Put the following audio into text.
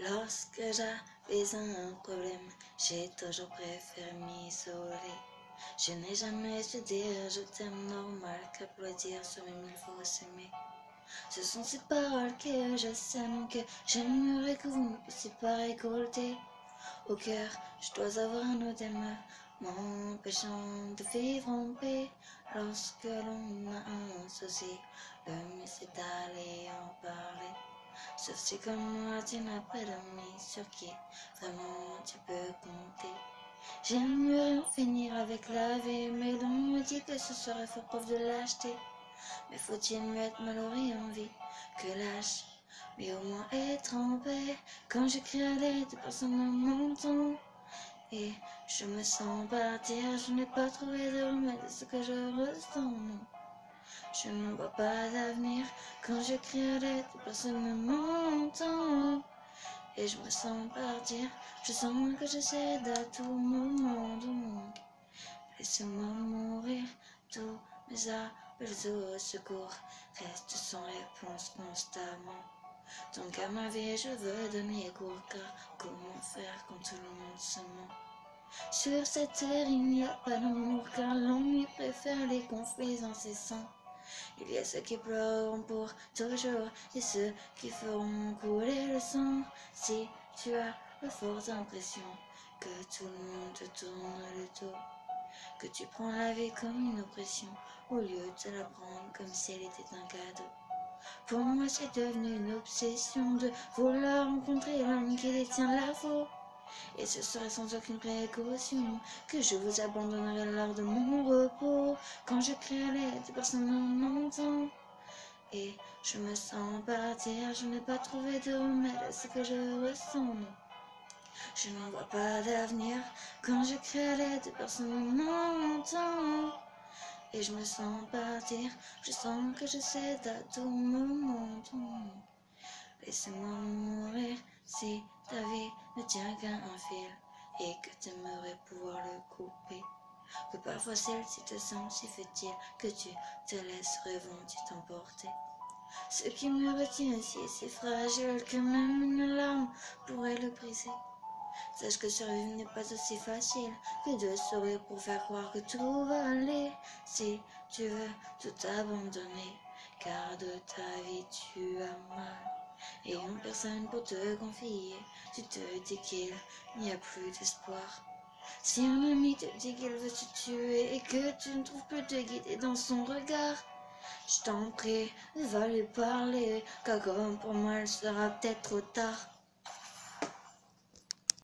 Lorsque j'avais un problème, j'ai toujours préféré m'isoler. Je n'ai jamais su dire je t'aime normal qu'applaudir sur mes mille faut s'aimer. Ce sont ces paroles que je sème, que j'aimerais que vous ne puissiez pas récolter. Au cœur, je dois avoir un odème m'empêchant de vivre en paix. Lorsque l'on a un souci, le mieux c'est d'aller en parler. Sauf si comme moi tu n'as pas d'amis sur qui vraiment tu peux compter. J'aimerais en finir avec la vie, mais l'on me dit que ce serait faire preuve de lâcheté. Mais faut-il mieux être malheureux en vie que lâche? Mais au moins être en paix. Quand je crie à l'aide, personne ne m'entend. Et je me sens partir, je n'ai pas trouvé de remède à ce que je ressens, non. Je ne vois pas d'avenir, quand je crie à l'aide, personne ne m'entend. Et je me sens partir, je sens que je cède à tout moment, donc laissez-moi mourir. Tous mes appels au secours restent sans réponse constamment. Donc à ma vie je veux donner cours, car comment faire quand tout le monde se ment? Sur cette terre il n'y a pas d'amour, car l'homme y préfère les conflits incessants. Il y a ceux qui pleureront pour toujours et ceux qui feront couler le sang. Si tu as la forte impression que tout le monde te tourne le dos, que tu prends la vie comme une oppression au lieu de la prendre comme si elle était un cadeau. Pour moi c'est devenu une obsession de vouloir rencontrer l'homme qui détient la faute. Et ce serait sans aucune précaution que je vous abandonnerai lors de mon repos. Quand je crie à l'aide, personne ne m'entend. Et je me sens partir, je n'ai pas trouvé de remède à ce que je ressens. Je ne vois pas d'avenir. Quand je crie à l'aide, personne ne m'entend. Et je me sens partir, je sens que je cède à tout moment. Laissez-moi mourir si ta vie ne tient qu'à un fil et que t'aimerais pouvoir le couper. Que parfois celle-ci te semble si futile que tu te laisserais volontiers t'emporter. Ce qui me retient ici est si fragile que même une larme pourrait le briser. Sache que survivre n'est pas aussi facile que de sourire pour faire croire que tout va aller. Si tu veux tout abandonner, car de ta vie tu as mal, ayant personne pour te confier, tu te dis qu'il n'y a plus d'espoir. Si un ami te dit qu'il veut te tuer et que tu ne trouves plus de guider dans son regard, je t'en prie, va lui parler, car comme pour moi il sera peut-être trop tard.